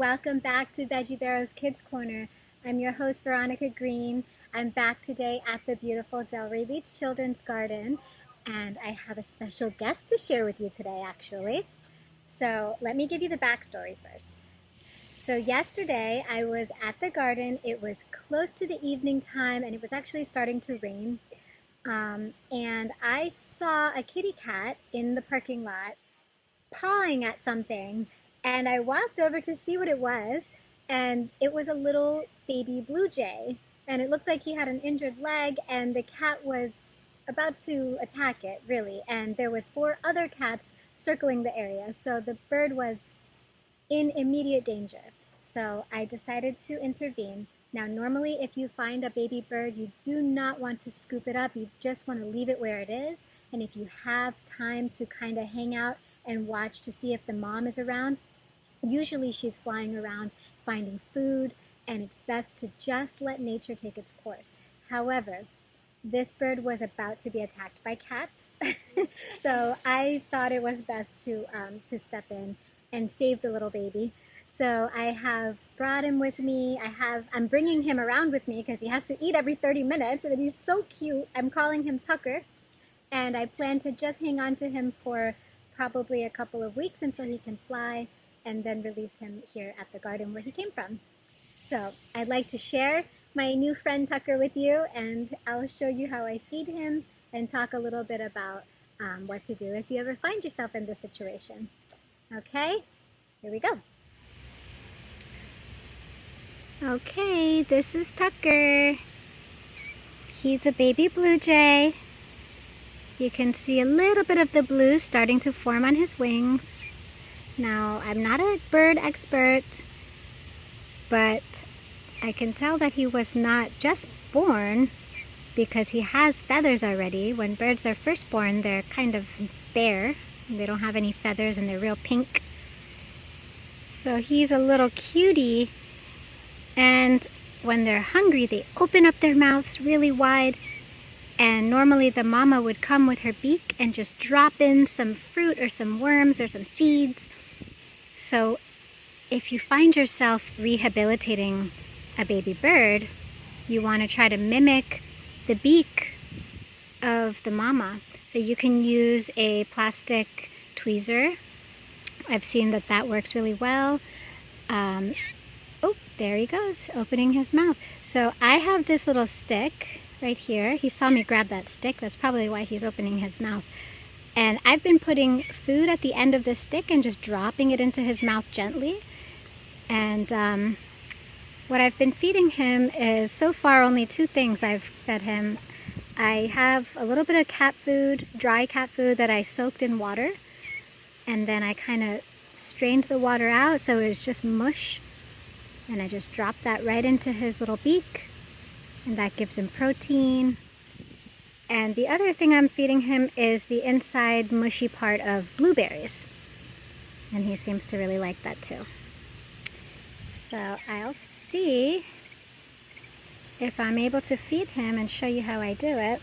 welcome back to Veggie Vero's Kids Corner. I'm your host, Veronica Green. I'm back today at the beautiful Delray Beach Children's Garden, and I have a special guest to share with you today, actually. So let me give you the backstory first. So yesterday I was at the garden. It was close to the evening time, and it was actually starting to rain. And I saw a kitty cat in the parking lot pawing at something, and I walked over to see what it was, and it was a little baby blue jay, and it looked like he had an injured leg, and the cat was about to attack it, really, and there was 4 other cats circling the area, so the bird was in immediate danger. So I decided to intervene. Now, normally if you find a baby bird, you do not want to scoop it up. You just want to leave it where it is. And if you have time to kind of hang out and watch to see if the mom is around, usually she's flying around finding food, and it's best to just let nature take its course. However, this bird was about to be attacked by cats, so I thought it was best to step in and save the little baby. So I have brought him with me. I'm bringing him around with me because he has to eat every 30 minutes, and he's so cute. I'm calling him Tucker, and I plan to just hang on to him for probably a couple of weeks until he can fly, and then release him here at the garden where he came from. So I'd like to share my new friend Tucker with you, and I'll show you how I feed him and talk a little bit about what to do if you ever find yourself in this situation. Okay, here we go. Okay, this is Tucker. He's a baby blue jay. You can see a little bit of the blue starting to form on his wings. Now, I'm not a bird expert, but I can tell that he was not just born because he has feathers already. When birds are first born, they're kind of bare. They don't have any feathers and they're real pink. So he's a little cutie, and when they're hungry, they open up their mouths really wide, and normally the mama would come with her beak and just drop in some fruit or some worms or some seeds. So if you find yourself rehabilitating a baby bird, you want to try to mimic the beak of the mama. So you can use a plastic tweezer. I've seen that works really well. Oh, there he goes, opening his mouth. So I have this little stick right here. He saw me grab that stick. That's probably why he's opening his mouth. And I've been putting food at the end of the stick and just dropping it into his mouth gently. And what I've been feeding him is so far only 2 things I've fed him. I have a little bit of cat food, dry cat food that I soaked in water. And then I kind of strained the water out so it was just mush. And I just dropped that right into his little beak. And that gives him protein. And the other thing I'm feeding him is the inside mushy part of blueberries. And he seems to really like that too. So I'll see if I'm able to feed him and show you how I do it.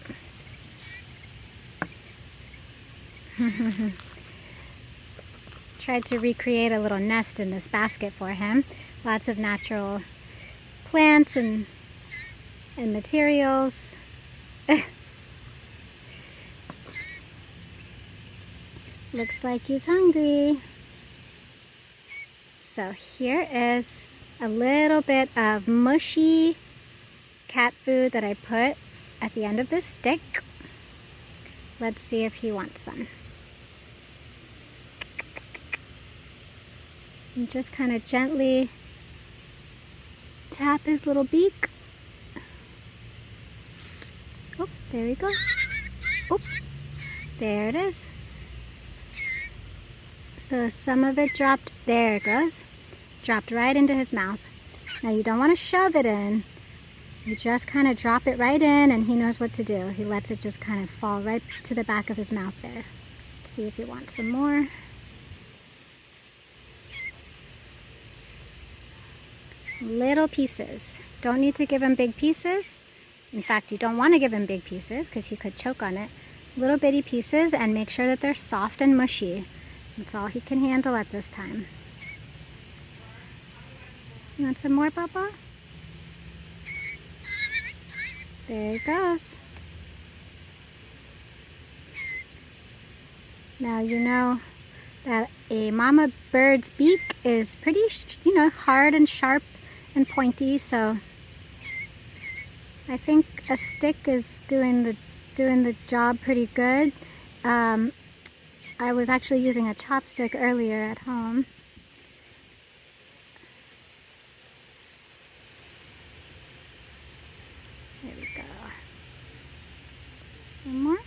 Tried to recreate a little nest in this basket for him. Lots of natural plants and materials. Looks like he's hungry. So here is a little bit of mushy cat food that I put at the end of this stick. Let's see if he wants some. And just kind of gently tap his little beak. Oh, there he goes. Oh, there it is. So some of it dropped, there it goes. Dropped right into his mouth. Now you don't want to shove it in. You just kind of drop it right in, and he knows what to do. He lets it just kind of fall right to the back of his mouth there. Let's see if he wants some more. Little pieces. Don't need to give him big pieces. In fact, you don't want to give him big pieces because he could choke on it. Little bitty pieces, and make sure that they're soft and mushy. That's all he can handle at this time. You want some more, Papa? There he goes. Now you know that a mama bird's beak is pretty, hard and sharp and pointy, so I think a stick is doing the job pretty good. I was actually using a chopstick earlier at home. There we go. One more.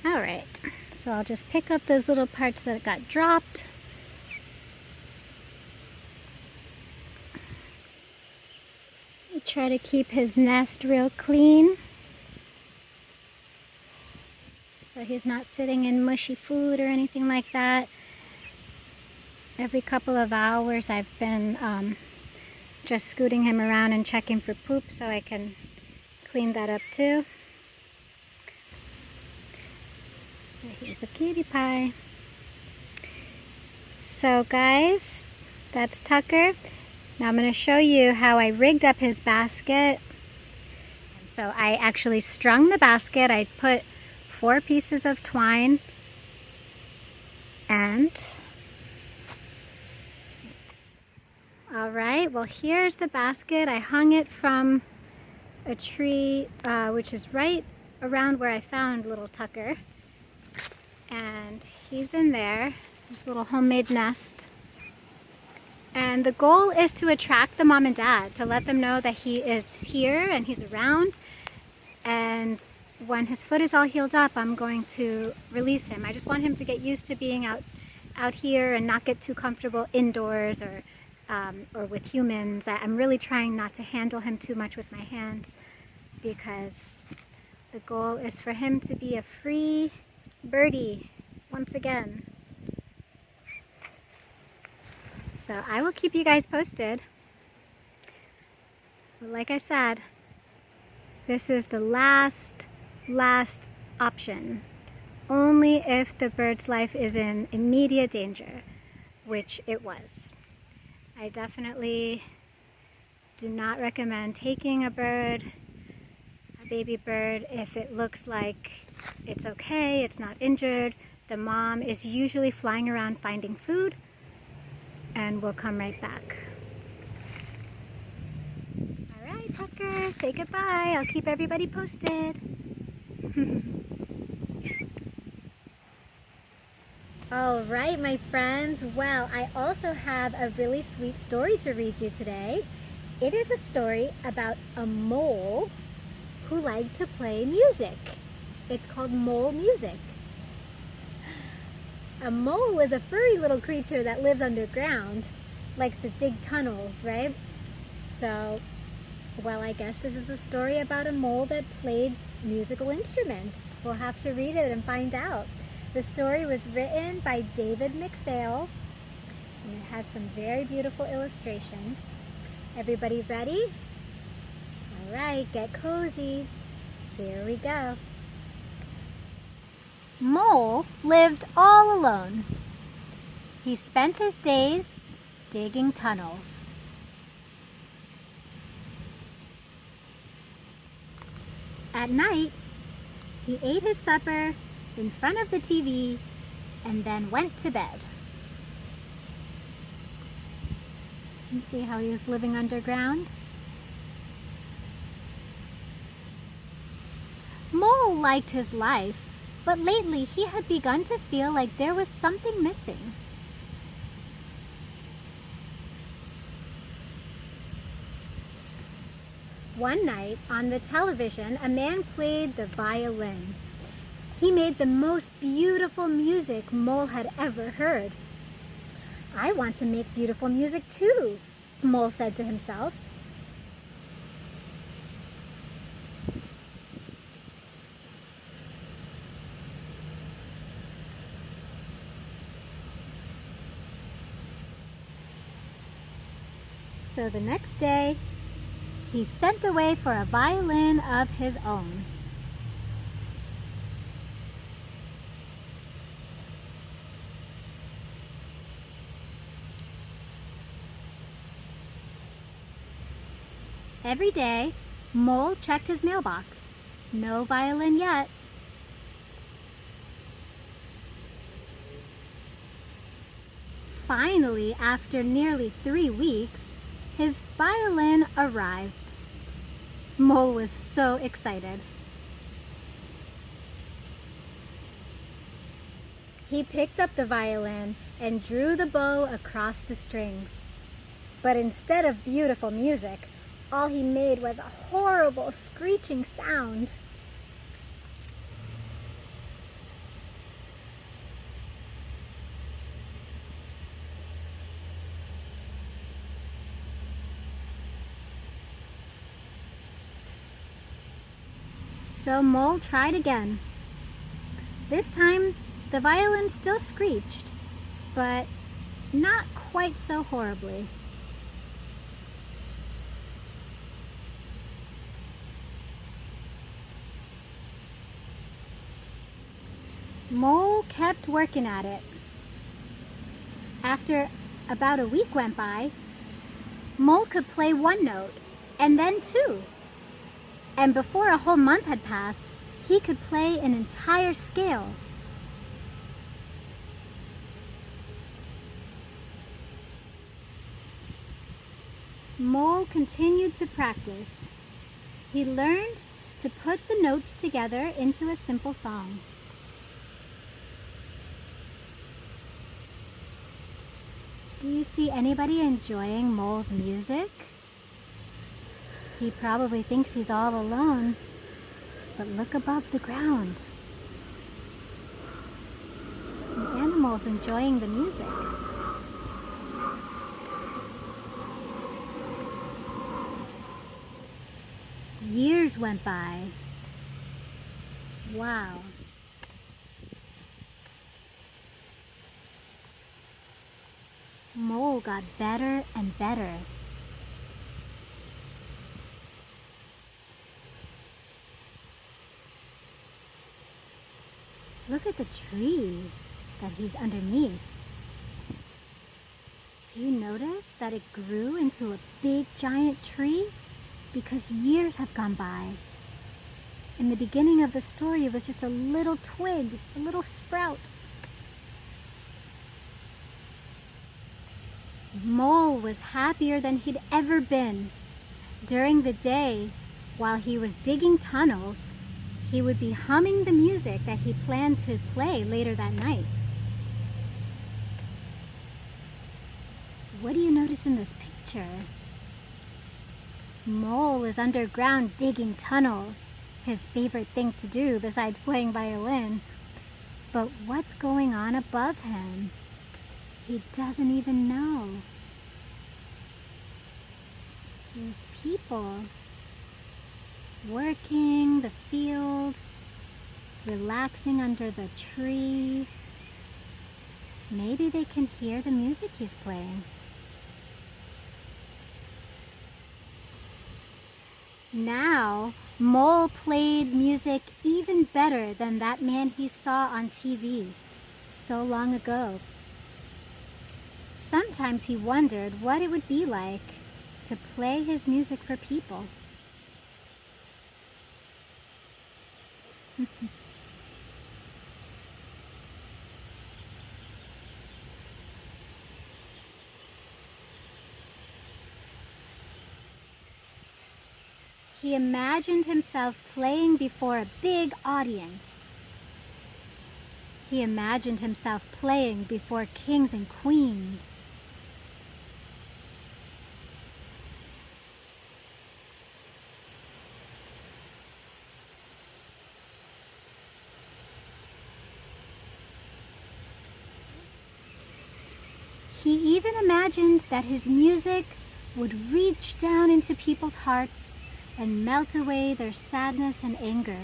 All right, so I'll just pick up those little parts that got dropped. I try to keep his nest real clean so he's not sitting in mushy food or anything like that. Every couple of hours I've been just scooting him around and checking for poop so I can clean that up too. Here's a cutie pie. So guys, that's Tucker. Now I'm going to show you how I rigged up his basket. So I actually strung the basket. I put 4 pieces of twine and all right, well here's the basket. I hung it from a tree which is right around where I found little Tucker, and he's in there, his little homemade nest. And the goal is to attract the mom and dad, to let them know that he is here and he's around, and when his foot is all healed up I'm going to release him. I just want him to get used to being out here and not get too comfortable indoors or with humans. I'm really trying not to handle him too much with my hands because the goal is for him to be a free birdie once again. So I will keep you guys posted. But like I said, this is the last option. Only if the bird's life is in immediate danger, which it was. I definitely do not recommend taking a baby bird, if it looks like it's okay, it's not injured. The mom is usually flying around finding food and will come right back. All right, Tucker, say goodbye. I'll keep everybody posted. All right, my friends. Well, I also have a really sweet story to read you today. It is a story about a mole who liked to play music. It's called Mole Music. A mole is a furry little creature that lives underground, likes to dig tunnels, right? So, well, I guess this is a story about a mole that played musical instruments. We'll have to read it and find out. The story was written by David McPhail, and it has some very beautiful illustrations. Everybody ready? All right, get cozy. Here we go. Mole lived all alone. He spent his days digging tunnels. At night, he ate his supper in front of the TV and then went to bed. You see how he was living underground? Mole liked his life, but lately he had begun to feel like there was something missing. One night on the television, a man played the violin. He made the most beautiful music Mole had ever heard. I want to make beautiful music too, Mole said to himself. So the next day, he sent away for a violin of his own. Every day, Mole checked his mailbox. No violin yet. Finally, after nearly 3 weeks, his violin arrived. Mole was so excited. He picked up the violin and drew the bow across the strings. But instead of beautiful music, all he made was a horrible screeching sound. So Mole tried again. This time, the violin still screeched, but not quite so horribly. Mole kept working at it. After about a week went by, Mole could play 1 note, and then 2. And before a whole month had passed, he could play an entire scale. Mole continued to practice. He learned to put the notes together into a simple song. Do you see anybody enjoying Mole's music? He probably thinks he's all alone, but look above the ground. Some animals enjoying the music. Years went by. Wow. Mole got better and better. Look at the tree that he's underneath. Do you notice that it grew into a big giant tree? Because years have gone by. In the beginning of the story, it was just a little twig, a little sprout. Mole was happier than he'd ever been. During the day, while he was digging tunnels, he would be humming the music that he planned to play later that night. What do you notice in this picture? Mole is underground digging tunnels, his favorite thing to do besides playing violin. But what's going on above him? He doesn't even know. There's people working the field, relaxing under the tree. Maybe they can hear the music he's playing. Now, Mole played music even better than that man he saw on TV so long ago. Sometimes he wondered what it would be like to play his music for people. He imagined himself playing before a big audience. He imagined himself playing before kings and queens. He even imagined that his music would reach down into people's hearts and melt away their sadness and anger.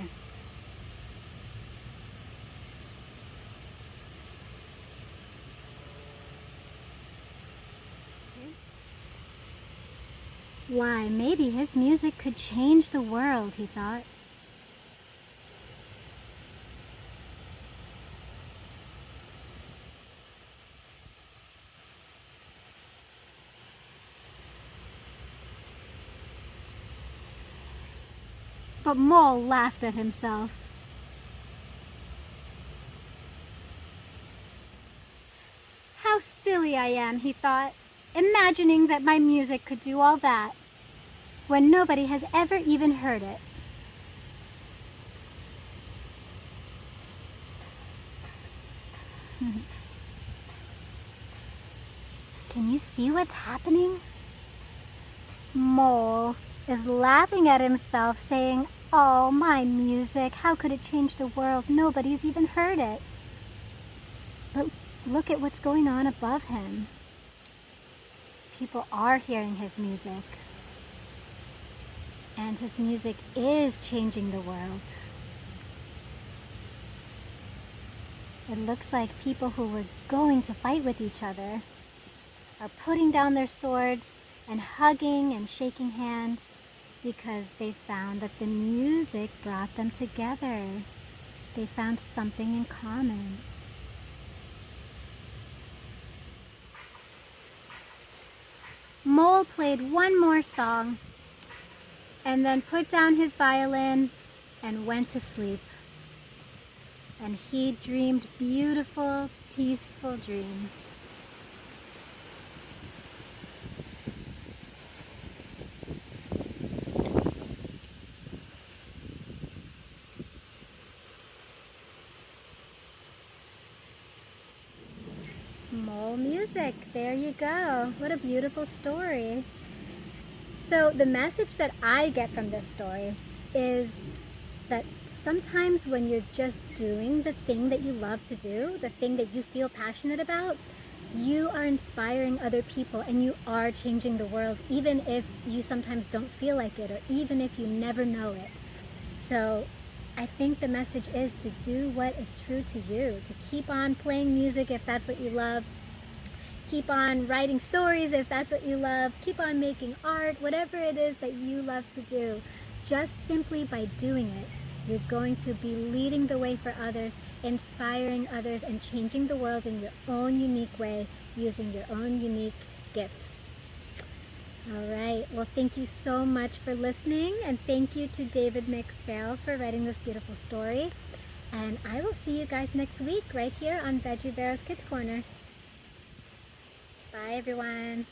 Why, maybe his music could change the world, he thought. But Mole laughed at himself. How silly I am, he thought, imagining that my music could do all that, when nobody has ever even heard it. Can you see what's happening? Mole is laughing at himself, saying, "Oh, my music, how could it change the world? Nobody's even heard it." But look at what's going on above him. People are hearing his music. And his music is changing the world. It looks like people who were going to fight with each other are putting down their swords and hugging and shaking hands because they found that the music brought them together. They found something in common. Mole played one more song and then put down his violin and went to sleep. And he dreamed beautiful, peaceful dreams. Mole music, there you go. What a beautiful story. So the message that I get from this story is that sometimes when you're just doing the thing that you love to do, the thing that you feel passionate about, you are inspiring other people and you are changing the world, even if you sometimes don't feel like it, or even if you never know it. So I think the message is to do what is true to you, to keep on playing music if that's what you love, keep on writing stories if that's what you love, keep on making art, whatever it is that you love to do. Just simply by doing it, you're going to be leading the way for others, inspiring others, and changing the world in your own unique way, using your own unique gifts. All right, well, thank you so much for listening, and thank you to David McPhail for writing this beautiful story. And I will see you guys next week right here on Veggie Vero's Kids Corner. Bye, everyone.